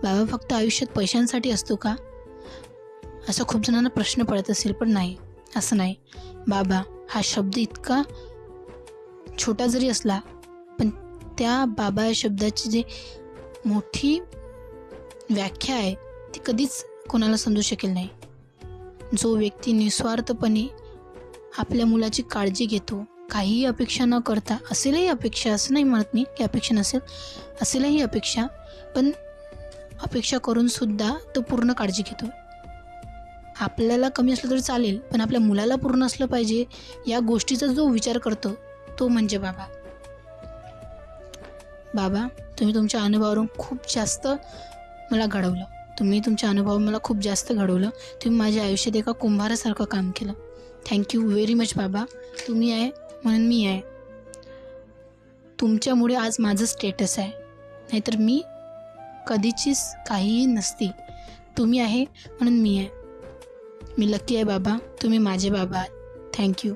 बाबा फक्त आयुष्यात पैशांसाठी असतो का, असा खूप जणांना प्रश्न पडत असेल. पण नाही, असं नाही. बाबा हा शब्द इतका छोटा जरी असला, पण त्या बाबा या शब्दाची जी मोठी व्याख्या आहे ती कधीच कोणाला समजू शकेल नाही. जो व्यक्ती निस्वार्थपणे आपल्या मुलाची काळजी घेतो, काहीही अपेक्षा न करता, असेलही अपेक्षा, असं नाही म्हणत मी की अपेक्षा नसेल, असेलही अपेक्षा, पण अपेक्षा करूनसुद्धा तो पूर्ण काळजी घेतो. आपल्याला कमी असलं तरी चालेल, पण आपल्या मुलाला पूर्ण असलं पाहिजे या गोष्टीचा जो विचार करतो तो म्हणजे बाबा. बाबा तुम्ही तुमच्या अनुभवावरून खूप जास्त मला घडवलं. तुम्ही तुमच्या अनुभवावरून मला खूप जास्त घडवलं. तुम्ही माझ्या आयुष्यात एका कुंभारासारखं काम केलं. थँक्यू व्हेरी मच बाबा. तुम्ही आहे म्हणून मी आहे. तुमच्यामुळे आज माझं स्टेटस आहे, नाहीतर मी कधीचीच काहीही नसती. तुम्ही आहे म्हणून मी आहे. मी लकी आहे बाबा. तुम्ही माझे बाबा आहात. थँक्यू.